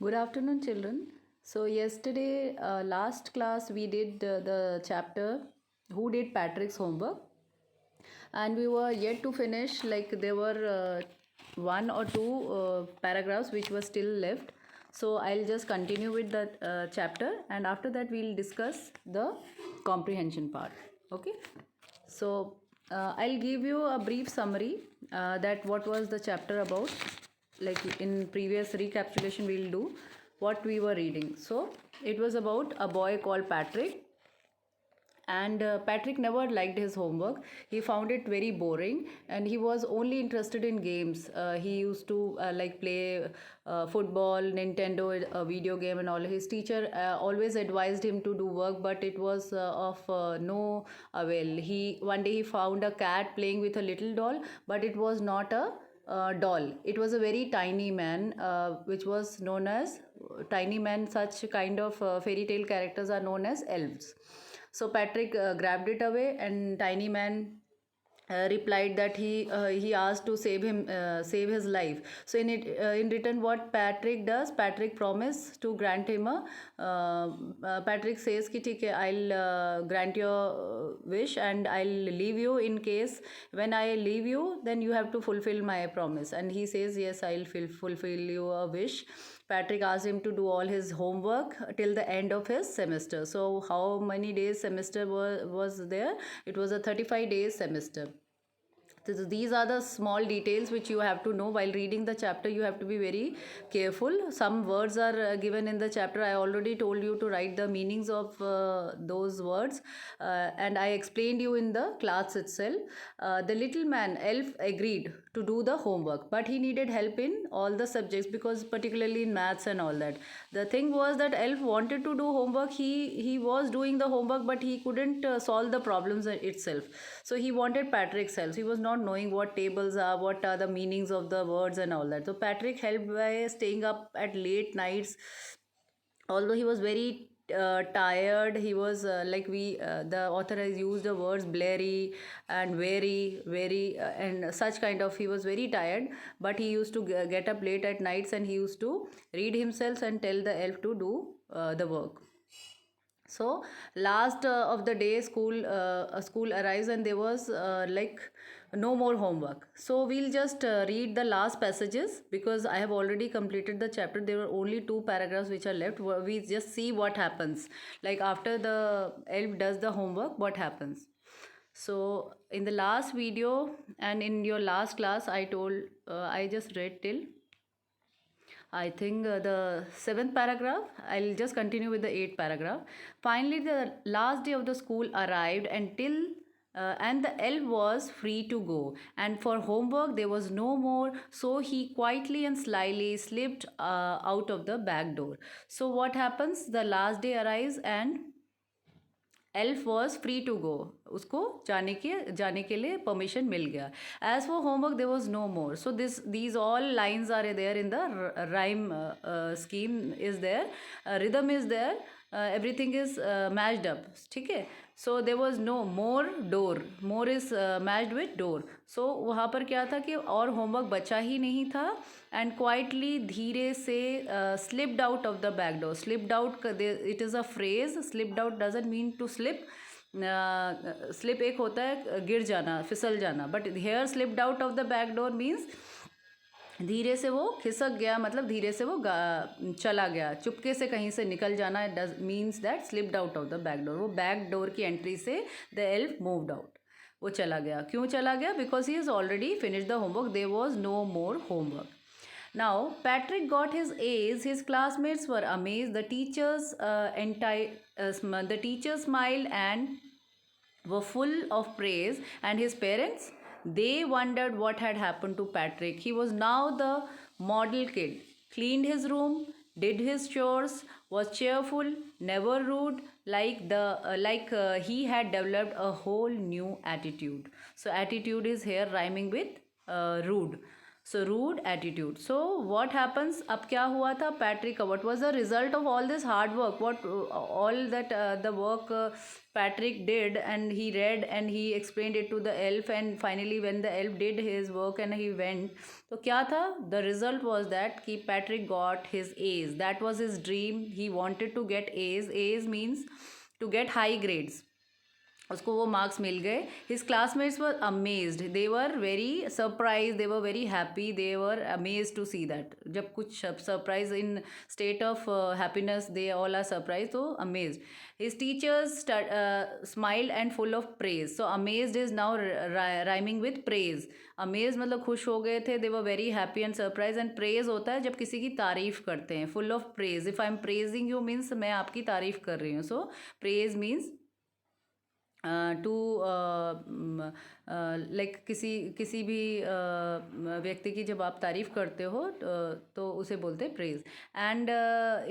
Good afternoon, children. So, yesterday, last class, we did the chapter Who Did Patrick's Homework, and we were yet to finish. Like, there were one or two paragraphs which were still left. So, I'll just continue with that chapter, and after that, we'll discuss the comprehension part. Okay. So, I'll give you a brief summary that what was the chapter about. Like in previous recapitulation, we'll do what we were reading. So, it was about a boy called Patrick, and Patrick never liked his homework. He found it very boring, and he was only interested in games. He used to like play football, Nintendo, a video game, and all. His teacher always advised him to do work, but it was of no avail. He one day he found a cat playing with a little doll, but it was not a doll. It was a very tiny man, which was known as tiny man. Such kind of fairy tale characters are known as elves. So Patrick grabbed it away, and Tiny Man replied that he asked to save his life. So in return, what Patrick does, Patrick promise to grant him a Patrick says कि ठीक है, I'll grant your wish, and I'll leave you in case when I leave you, then you have to fulfill my promise. And he says yes, I'll fulfill you a wish. Patrick asked him to do all his homework till the end of his semester. So how many days semester was there? It was a 35 days semester. So these are the small details which you have to know while reading the chapter. You have to be very careful. Some words are given in the chapter. I already told you to write the meanings of those words, and I explained you in the class itself. The little man, elf, agreed to do the homework, but he needed help in all the subjects, because particularly in maths and all that. The thing was that elf wanted to do homework. He was doing the homework, but he couldn't solve the problems itself. So he wanted Patrick's help. He was not knowing what tables are, what are the meanings of the words and all that. So Patrick helped by staying up at late nights. Although he was very tired, he was the author has used the words blurry and very and such kind of. He was very tired, but he used to get up late at nights, and he used to read himself and tell the elf to do the work. So last of the day, school arrives, and there was like no more homework. So we'll just read the last passages, because I have already completed the chapter. There were only two paragraphs which are left. We just see what happens, like after the elf does the homework, what happens. So in the last video and in your last class, I told I just read till I think the seventh paragraph. I'll just continue with the eighth paragraph. Finally, the last day of the school arrived, and the elf was free to go. And for homework, there was no more. So he quietly and slyly slipped out of the back door. So what happens? The last day arrives, and elf was free to go. उसको जाने के लिए permission मिल गया. As for homework there was no more. So these all lines are there in the rhyme scheme is there, rhythm is there, everything is matched up. ठीक है. So there was no more door. More is matched with door. So वहाँ पर क्या था कि और homework बचा ही नहीं था. एंड क्वाइटली, धीरे से, slipped out of the back door. Slipped out, it is a phrase. Slipped out doesn't mean to slip. Slip एक होता है गिर जाना, फिसल जाना, but here slipped out of the back door means धीरे से वो खिसक गया, मतलब धीरे से वो चला गया, चुपके से कहीं से निकल जाना. Does means that slipped out of the back door. वो बैक डोर की एंट्री से द एल्फ मूव्ड आउट. वो चला गया. क्यों चला गया? Because he is already finish the homework. There was no more homework. Now, Patrick got his A's. His classmates were amazed. The teachers smiled and were full of praise. And his parents, they wondered what had happened to Patrick. He was now the model kid. Cleaned his room, did his chores, was cheerful, never rude. He had developed a whole new attitude. So attitude is here rhyming with rude. So rude attitude. So what happens? अब क्या हुआ था? Patrick, what was the result of all this hard work? What all that the work Patrick did, and he read and he explained it to the elf, and finally when the elf did his work and he went, तो क्या था? The result was that कि Patrick got his A's. That was his dream. He wanted to get A's. A's means to get high grades. उसको वो marks मिल गए. His classmates were amazed, they were very surprise, they were very happy, they were amaze to see that. जब कुछ surprise in state of happiness, they all are surprise, तो amazed. His teachers smiled and full of praise. So amazed is now rhyming with praise. Amaze मतलब खुश हो गए थे, they were very happy and surprise. And praise होता है जब किसी की तारीफ करते हैं. Full of praise, if I am praising you means मैं आपकी तारीफ कर रही हूँ. सो प्रेज मीन्स टू लाइक किसी भी व्यक्ति की जब आप तारीफ़ करते हो तो उसे बोलते हैं प्रेज. एंड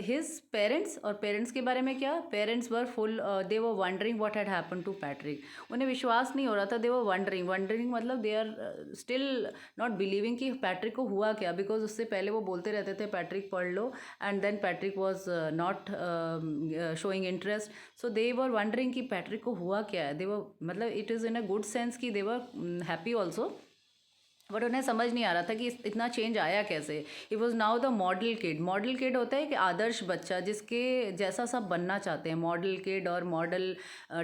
हिज पेरेंट्स, और पेरेंट्स के बारे में क्या? Parents were full, they were wondering what had happen to Patrick. उन्हें विश्वास नहीं हो रहा था. दे वर वंडरिंग, वंडरिंग मतलब they are still not believing कि पैट्रिक को हुआ क्या. बिकॉज उससे पहले वो बोलते रहते थे पैट्रिक पढ़ लो, and then Patrick was not showing interest. So they were wondering कि पैट्रिक को हुआ क्या है. दे वर मतलब it is in a good sense कि they were happy also, but उन्हें समझ नहीं आ रहा था कि इतना चेंज आया कैसे. ही was now the model kid. Model kid होता है कि आदर्श बच्चा, जिसके जैसा सब बनना चाहते हैं. मॉडल किड और मॉडल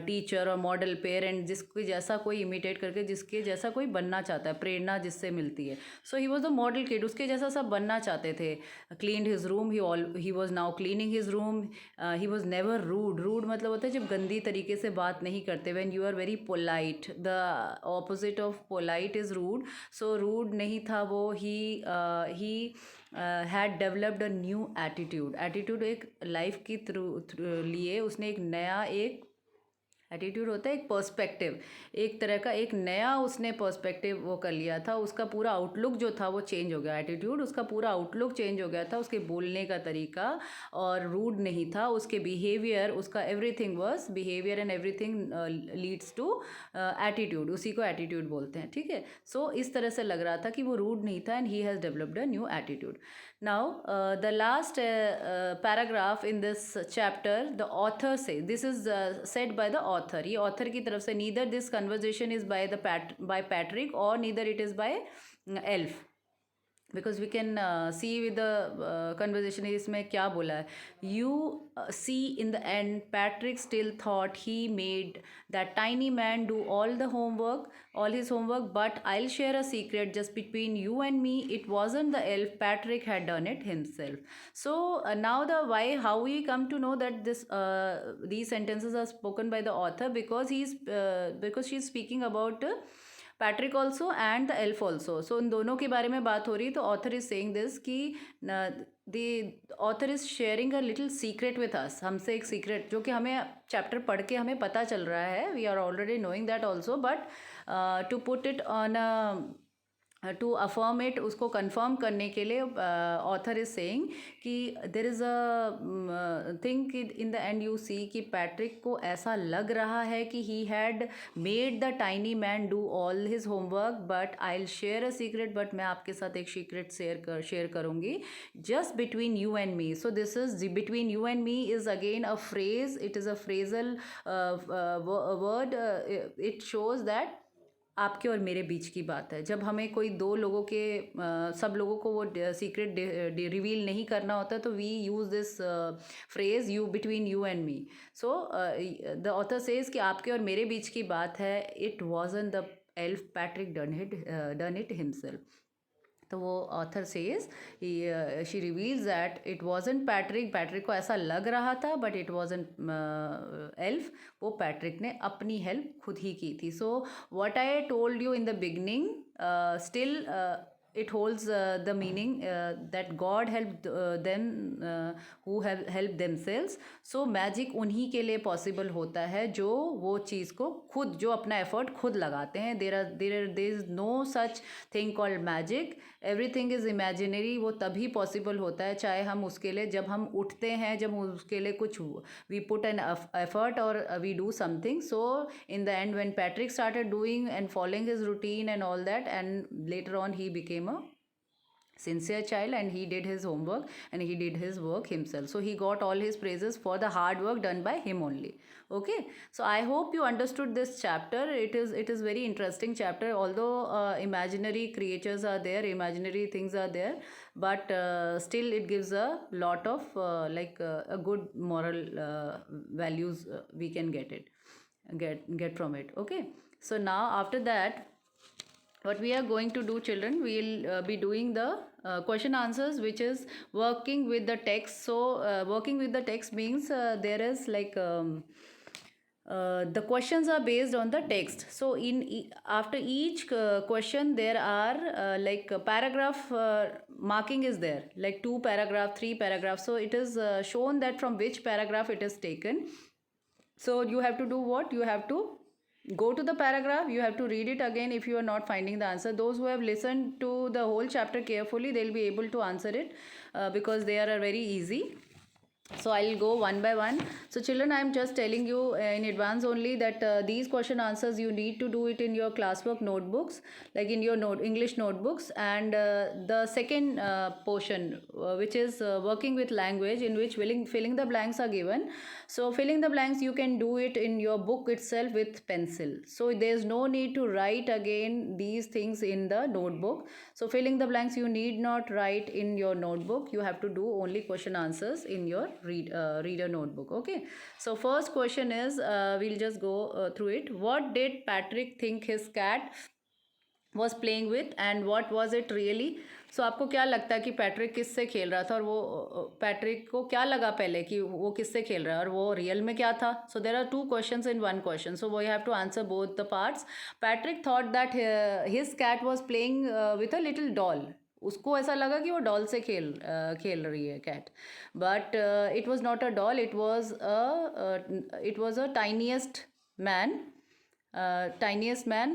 टीचर और मॉडल पेरेंट, जिसके जैसा कोई इमिटेट करके जिसके जैसा कोई बनना चाहता है, प्रेरणा जिससे मिलती है. So he was the model kid, उसके जैसा सब बनना चाहते थे. Cleaned his room, he was now cleaning his room. He was never rude. Rude मतलब होता है जब गंदी तरीके से बात नहीं करते. When you are very polite, the opposite of polite is rude. So rude नहीं था वो. He had developed a new attitude. Attitude एक लाइफ की थ्रू लिए उसने एक नया, एक एटीट्यूड होता है एक पर्सपेक्टिव, एक तरह का एक नया उसने पर्सपेक्टिव वो कर लिया था. उसका पूरा आउटलुक जो था वो चेंज हो गया. एटीट्यूड, उसका पूरा आउटलुक चेंज हो गया था. उसके बोलने का तरीका और रूड नहीं था. उसके बिहेवियर, उसका everything was behaviour, and everything leads to attitude. उसी को एटीट्यूड बोलते हैं. ठीक है. सो इस तरह से लग रहा था कि वो रूड नहीं था, and he has developed a new attitude. Now, the last paragraph in this chapter, the author says, this is said by the author. ये author की तरफ से, neither this conversation is by by Patrick or neither it is by elf. Because we can see with the conversation. इसमें क्या बोला है? You see in the end Patrick still thought he made that tiny man do all the homework, all his homework, but I'll share a secret just between you and me. It wasn't the elf. Patrick had done it himself. So now the why, how we come to know that these sentences are spoken by the author, because she's speaking about Patrick also and the elf also. So in दोनों के बारे में बात हो रही. तो author is saying this कि the author is sharing a little secret with us. हमसे एक सीक्रेट जो कि हमें चैप्टर पढ़ के हमें पता चल रहा है. We are already knowing that also, but to put it on a to affirm it, उसको कंफर्म करने के लिए ऑथर इज सेइंग कि there is a thing in the end you see कि पैट्रिक को ऐसा लग रहा है कि he had made the tiny man do all his homework. But I will share a secret, but मैं आपके साथ एक सीक्रेट शेयर करूँगी just between you and me. So this is between you and me is again a phrase. It is a phrasal word. It shows that आपके और मेरे बीच की बात है. जब हमें कोई दो लोगों के सब लोगों को वो सीक्रेट रिवील नहीं करना होता, तो we use this phrase you, between you and me. So the author says कि आपके और मेरे बीच की बात है. It wasn't the elf, Patrick done it himself. तो वो author says, she reveals that it wasn't Patrick. Patrick को ऐसा लग रहा था, बट इट वॉजंट एल्फ. वो पैट्रिक ने अपनी हेल्प खुद ही की थी. So what I told you in the beginning still it holds the meaning that God helped them who have helped themselves. So magic उन्हीं के लिए possible होता है जो वो चीज़ को खुद, जो अपना effort खुद लगाते हैं. there is no such thing called magic. everything is imaginary. वो तभी possible होता है चाहे हम उसके लिए, जब हम उठते हैं, जब उसके लिए कुछ we put an effort or we do something. So in the end, when Patrick started doing and following his routine and all that, and later on he became a sincere child, and he did his homework and he did his work himself, so he got all his praises for the hard work done by him only. Okay, so I hope you understood this chapter. It is very interesting chapter, although imaginary creatures are there, imaginary things are there, but still it gives a lot of a good moral values we can get from it. Okay, so now after that, what we are going to do, children, we'll be doing the question answers, which is working with the text. So working with the text means there is the questions are based on the text. So after each question there are paragraph marking is there, like 2 paragraph, 3 paragraph, so it is shown that from which paragraph it is taken. So you have to do what? You have to go to the paragraph, you have to read it again if you are not finding the answer. Those who have listened to the whole chapter carefully, they'll be able to answer it because they are very easy. So I'll go one by one. So children, I'm just telling you in advance only that these question answers you need to do it in your classwork notebooks, like in your English notebooks. And the second portion, which is working with language, in which filling the blanks are given. So filling the blanks you can do it in your book itself with pencil. So there's no need to write again these things in the notebook. So filling the blanks you need not write in your notebook. You have to do only question answers in your reader notebook. Okay, so first question is we'll just go through it. What did Patrick think his cat was playing with, and what was it really? So आपको क्या लगता है कि Patrick किससे खेल रहा था, और वो पैट्रिक को क्या लगा पहले कि वो किससे खेल रहा है और वो रियल में क्या था? So there are 2 questions in 1 question, so we have to answer both the parts. Patrick thought that his cat was playing with a little doll. उसको ऐसा लगा कि वो डॉल से खेल रही है cat, but it was not a doll, it was a tiniest man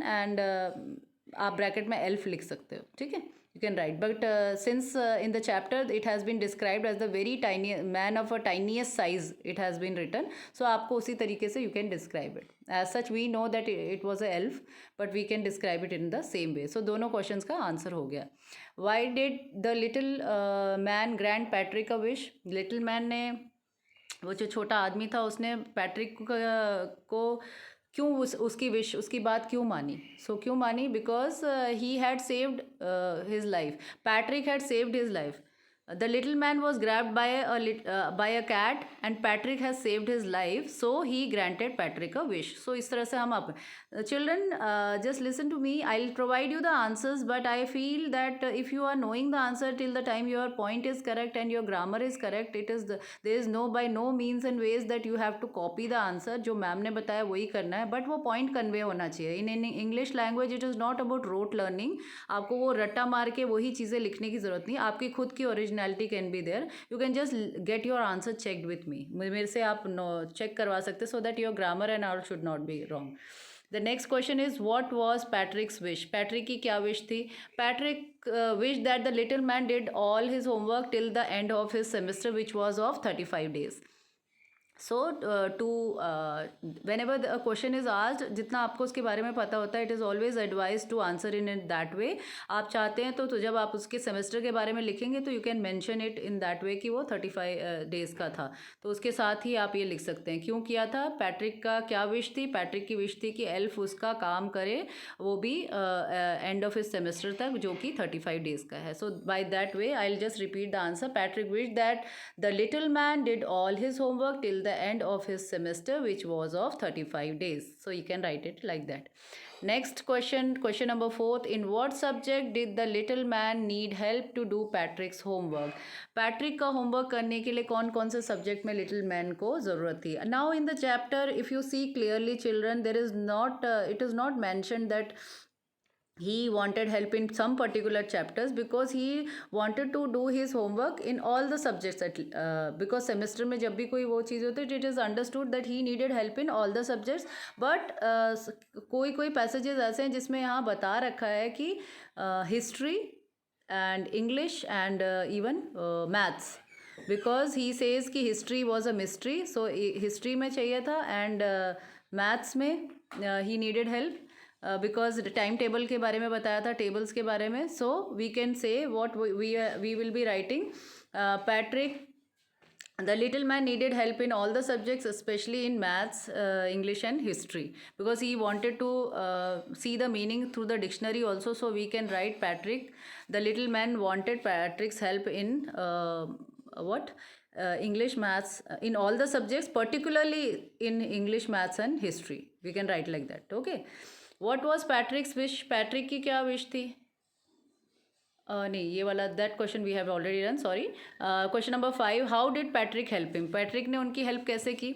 and आप ब्रैकेट में एल्फ लिख सकते हो. ठीक है, you can write, but since in the chapter it has been described as the very tiny man of a tiniest size, it has been written. So आपको उसी तरीके से you can describe it. As such we know that it was a elf, but we can describe it in the same way. So दोनों question का answer हो गया. Why did the little man grant Patrick a wish? Little man ने, वो जो छोटा आदमी था, उसने पैट्रिक को क्यों उसकी विश, उसकी बात क्यों मानी? सो क्यों मानी? Because he had saved his life. Patrick had saved his life. The little man was grabbed by a cat and Patrick has saved his life, so he granted Patrick a wish. So इस तरह से हम आप children just listen to me. I'll provide you the answers, but I feel that if you are knowing the answer till the time your point is correct and your grammar is correct, there is no by no means and ways that you have to copy the answer. जो ma'am ने बताया वही करना है, but वो point convey होना चाहिए. In English language it is not about rote learning. आपको वो रट्टा मार के वही चीज़ें लिखने की ज़रूरत नहीं. आपकी खुद की originality can be there. You can just get your answer checked with me. मेरे से आप चेक करवा सकते, so that your grammar and all should not be wrong. The next question is what was Patrick's wish? Patrick की क्या wish थी? Patrick wish that the little man did all his homework till the end of his semester, which was of 35 days. So whenever a question is asked, जितना आपको उसके बारे में पता होता है, it is always advise to answer in that way. आप चाहते हैं तो जब आप उसके सेमेस्टर के बारे में लिखेंगे तो you can mention it in that वे कि वो 35 days का था. तो उसके साथ ही आप ये लिख सकते हैं क्यों किया था. पैट्रिक का क्या विश थी? पैट्रिक की विश थी कि एल्फ उसका काम करे, वो भी एंड ऑफ हिज सेमेस्टर तक, जो कि 35 days का है. So by that way I will just repeat the answer. Patrick wish that the little man did all his homework till the end of his semester, which was of 35 days. So you can write it like that. Next question number 4. In what subject did the little man need help to do Patrick's homework? Patrick का homework करने के लिए कौन कौन से subject में little man को ज़रूरत थी? Now in the chapter, if you see clearly children, there is not it is not mentioned that he wanted help in some particular chapters, because he wanted to do his homework in all the subjects because semester में जब भी कोई वो चीज़ होती है, it is understood that he needed help in all the subjects. but कोई passages ऐसे हैं जिसमें यहाँ बता रखा है कि history and English and even maths, because he says कि history was a mystery, so history में चाहिए था and maths में he needed help. Because time table के बारे में बताया था, टेबल्स के बारे में. So we can say what we will be writing. Patrick, the little man needed help in all the subjects, especially in maths, English and history, because he wanted to see the meaning through the dictionary also. So we can write Patrick, the little man wanted Patrick's help in what English, maths, in all the subjects, particularly in English, maths and history. We can write like that. Okay. What was Patrick's wish? Patrick की क्या wish थी? नहीं, ये वाला that question we have already run, sorry. Question number 5, how did Patrick help him? Patrick ने उनकी help कैसे की?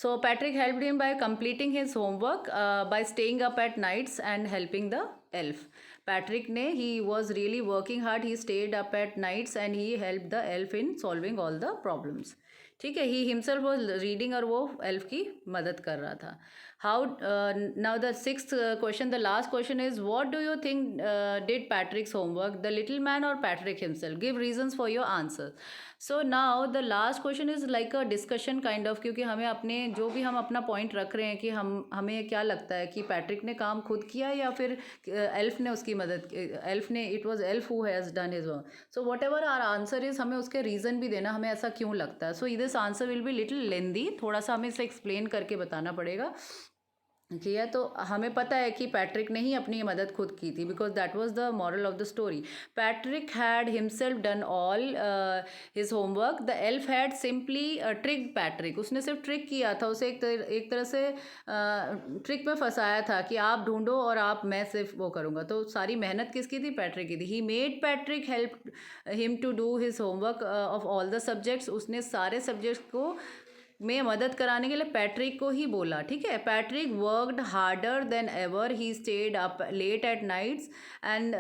So Patrick helped him by completing his homework, by staying up at nights and helping the elf. Patrick ने, he was really working hard, he stayed up at nights and he help the elf in solving all the problems. ठीक है, he himself was reading और वो elf की मदद कर रहा था. How, now the sixth question, the last question is, what do you think did Patrick's homework, the little man और Patrick himself? Give reasons for your answer. So now the last question is like a discussion kind of, क्योंकि हमें अपने जो भी हम अपना point रख रहे हैं कि हमें क्या लगता है कि पैट्रिक ने काम खुद किया या फिर एल्फ ने उसकी मदद, एल्फ ने, it was elf who has done his work. So whatever our answer is, हमें उसके रीज़न भी देना, हमें ऐसा क्यों लगता है. So this answer will be little lengthy, थोड़ा सा हमें इसे एक्सप्लेन करके बताना पड़ेगा. किया तो हमें पता है कि पैट्रिक ने ही अपनी मदद खुद की थी, because that was the moral of the story. Patrick had himself done all his homework, the elf had simply trick Patrick. उसने सिर्फ ट्रिक किया था, उसे एक तरह से ट्रिक में फंसाया था कि आप ढूंढो और मैं सिर्फ वो करूँगा. तो सारी मेहनत किसकी थी? पैट्रिक की थी. He made Patrick help him to do his homework of all the subjects. उसने सारे सब्जेक्ट्स को में मदद कराने के लिए पैट्रिक को ही बोला. ठीक है, Patrick worked harder than ever, he stayed up late at nights. And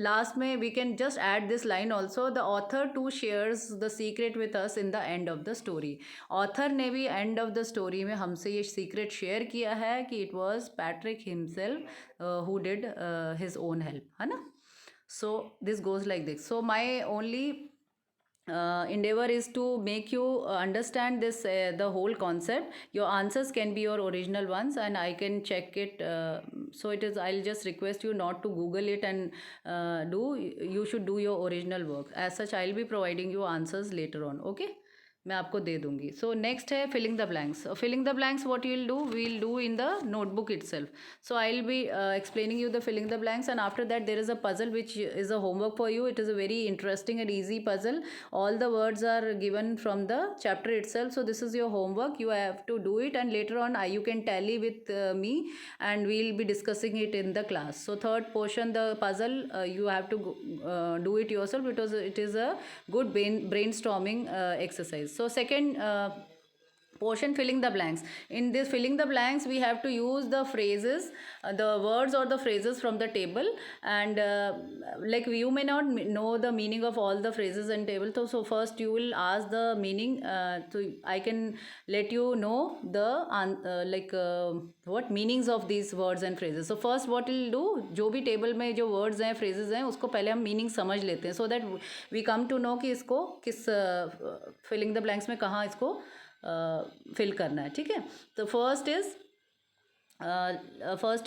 last में we can just add this line also, the author to shares the secret with us in the end of the story. Author ने भी and of the story में हमसे ये secret share किया है कि it was Patrick himself who did his own help, है ना. So this goes like this. So my only endeavor is to make you understand this, the whole concept. Your answers can be your original ones and I can check it. So it is, I'll just request you not to google it and you should do your original work. As such I'll be providing you answers later on. Okay, मैं आपको दे दूंगी. So next है filling the blanks. Filling the blanks what you will do, we will do in the notebook itself. So I will be explaining you the filling the blanks and after that there is a puzzle which is a homework for you. It is a very interesting and easy puzzle. All the words are given from the chapter itself. So this is your homework, you have to do it and later on you can tally with me and we will be discussing it in the class. So third portion, the puzzle, you have to do it yourself because it is a good brainstorming exercise. So second portion, filling the blanks. In this filling the blanks we have to use the phrases, the words or the phrases from the table, and like you may not know the meaning of all the phrases in table. So first you will ask the meaning, so I can let you know the what meanings of these words and phrases. So first what we'll do, जो भी table में जो words हैं, phrases हैं, उसको पहले हम meaning समझ लेते हैं, so that we come to know कि इसको किस filling the blanks में कहाँ इसको फिल करना है. ठीक है, तो first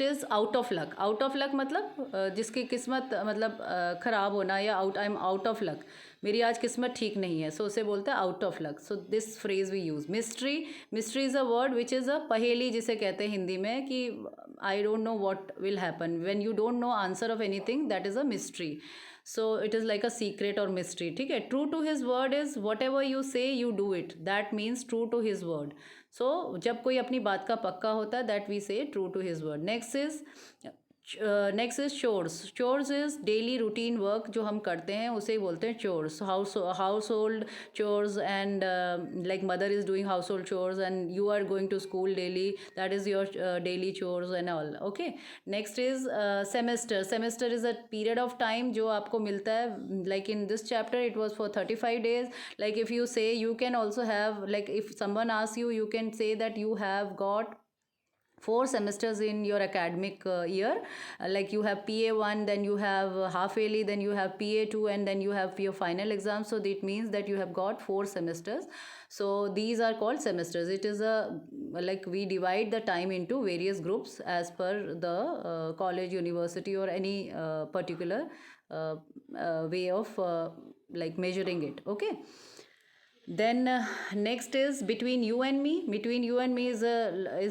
is out of luck. Out of luck मतलब जिसकी किस्मत मतलब ख़राब होना, या I am out of luck, मेरी आज किस्मत ठीक नहीं है, सो उसे बोलते हैं out of luck. So this phrase we use. Mystery. Mystery is a word which is a पहेली, जिसे कहते हैं हिंदी में कि I don't know what will happen. When you don't know answer of anything, that is a mystery. So it is like a secret और mystery. ठीक है. True to his word is whatever you say you do it, that means true to his word. So जब कोई अपनी बात का पक्का होता है, that we say true to his word. Next is chores. Chores is daily routine work, जो हम करते हैं उसे बोलते हैं chores. Household chores, and like mother is doing household chores and you are going to school daily, that is your daily chores and all. Okay. Next is semester. Semester is a period of time जो आपको मिलता है, like in this chapter it was for 35 days. Like if you say, you can also have, like if someone asks you, you can say that you have got 4 semesters in your academic year. Like you have PA1, then you have half yearly, then you have PA2, and then you have your final exam. So that means that you have got 4 semesters. So these are called semesters. It is a, like, we divide the time into various groups as per the college, university, or any particular way of like measuring it. Okay. Then next is between you and me. Between you and me is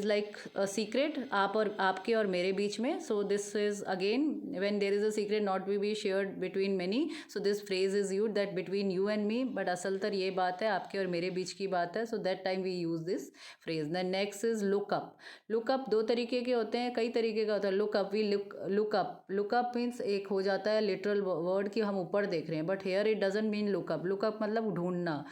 like a secret, आप और आपके और मेरे बीच में. So this is again when there is a secret not to be shared between many. So this phrase is used that between you and me, but असलतर ये बात है आपके और मेरे बीच की बात है. So that time we use this phrase. Then next is look up. Look up दो तरीके के होते हैं, कई तरीके का होता है. Look up, we look up. Look up means एक हो जाता है literal word कि हम ऊपर देख रहे हैं, but here it doesn't mean look up. Look up मतलब ढूंढना.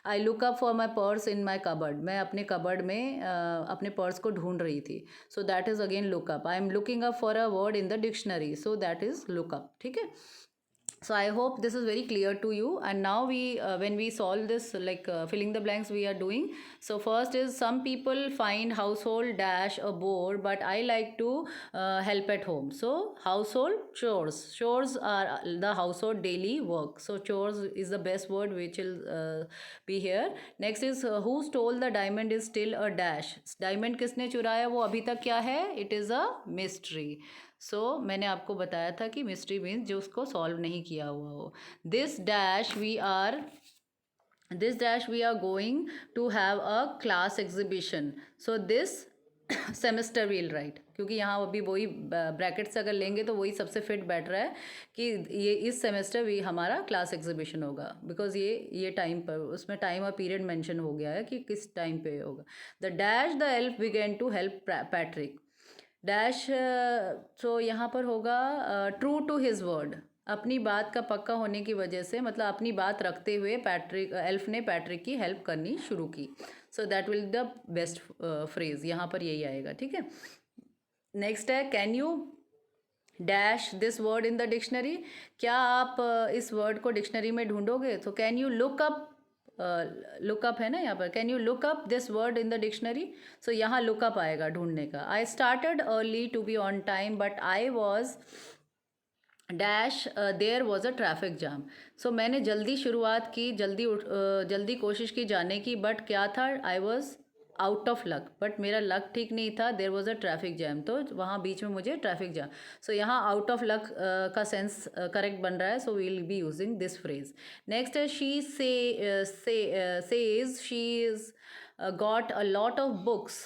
I look up for my purse in my cupboard. मैं अपने कबर्ड में अपने पर्स को ढूंढ रही थी. So that is again look up. I am looking up for a word in the dictionary. So that is look up. ठीक है. So I hope this is very clear to you. And now we when we solve this, like filling the blanks we are doing. So first is, some people find household dash a bore, but I like to help at home. So household chores. Chores are the household daily work. So chores is the best word which will be here. Next is who stole the diamond is still a dash. Diamond किसने चुराया वो अभी तक क्या है? It is a mystery. सो मैंने आपको बताया था कि मिस्ट्री मीन्स जो उसको सॉल्व नहीं किया हुआ हो. This dash we are going to have a class exhibition. So this semester will write, क्योंकि यहाँ अभी वही ब्रैकेट से अगर लेंगे तो वही सबसे फिट बैठ रहा है कि ये इस सेमेस्टर भी हमारा क्लास एग्जिबिशन होगा. बिकॉज ये टाइम पर उसमें टाइम और पीरियड मेंशन हो गया है कि किस टाइम पे होगा. The dash the elf began to help Patrick. Dash तो यहाँ पर होगा ट्रू टू हिज वर्ड. अपनी बात का पक्का होने की वजह से, मतलब अपनी बात रखते हुए पैट्रिक एल्फ ने पैट्रिक की हेल्प करनी शुरू की. So that will the best phrase. यहाँ पर यही आएगा. ठीक है. नेक्स्ट है can you dash this word in the dictionary. क्या आप इस वर्ड को डिक्शनरी में ढूंढोगे? तो can you look up. Lookup है ना यहाँ पर. Can you look up this word in the dictionary. So यहाँ लुकअप आएगा ढूंढने का. I started early to be on time but I was dash there was a traffic jam. So मैंने जल्दी शुरुआत की, जल्दी कोशिश की जाने की, बट क्या था? I was out of luck. But मेरा लक ठीक नहीं था. There was a traffic jam. तो वहाँ बीच में मुझे ट्रैफिक जाम. सो यहाँ आउट ऑफ लक का सेंस करेक्ट बन रहा है. So we will be using this phrase. Next है she says she is got a lot of books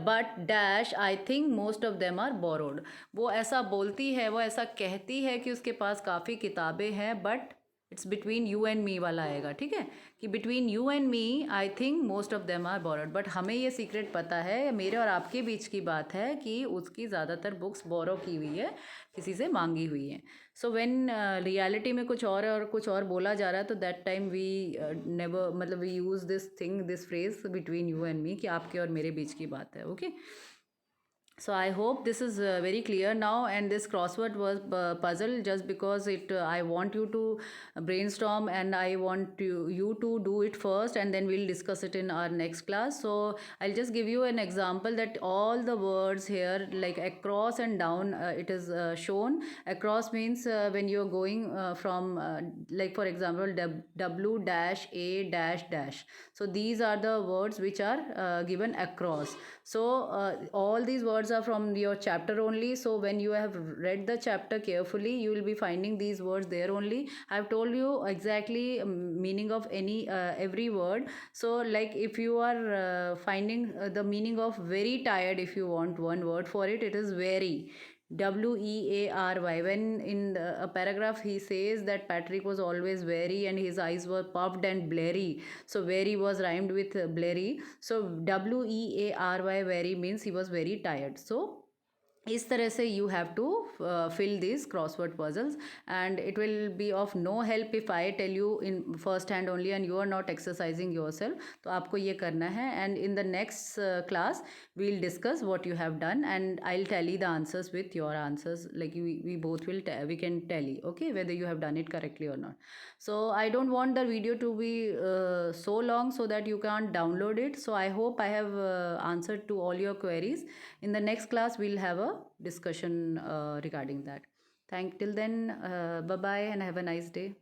but dash I think most of them are borrowed. वो ऐसा बोलती है, वो ऐसा कहती है कि उसके पास काफ़ी किताबें हैं, but it's between you and me वाला आएगा. ठीक है. कि between you and me I think most of them are borrowed. But हमें ये सीक्रेट पता है, मेरे और आपके बीच की बात है, कि उसकी ज़्यादातर बुक्स बोरो की हुई है, किसी से मांगी हुई है. सो व्हेन रियलिटी में कुछ और कुछ और बोला जा रहा है, तो दैट टाइम वी नेवर, मतलब we use this phrase between you and me, कि आपके और मेरे बीच की बात है. Okay. So I hope this is very clear now, and this crossword was puzzle just because I want you to brainstorm, and I want you to do it first, and then we'll discuss it in our next class. So I'll just give you an example that all the words here, like across and down, it is shown. Across means when you're going from like for example W dash A dash dash. So these are the words which are given across. So all these words are from your chapter only. So when you have read the chapter carefully, you will be finding these words there only. I have told you exactly meaning of every word. So like if you are finding the meaning of very tired, if you want one word for it, it is very. Weary. When in a paragraph he says that Patrick was always weary and his eyes were puffed and blurry. So weary was rhymed with blurry. So weary, weary means he was very tired. So इस तरह से you have to fill these crossword puzzles, and it will be of no help if I tell you in first hand only and you are not exercising yourself. तो आपको ये करना है, and in the next class we'll discuss what you have done, and I'll tally the answers with your answers, like we both will we can tally, okay, whether you have done it correctly or not. So I don't want the video to be so long so that you can't download it. So I hope I have answered to all your queries. In the next class we'll have a discussion regarding that. Thank till then, bye bye and have a nice day.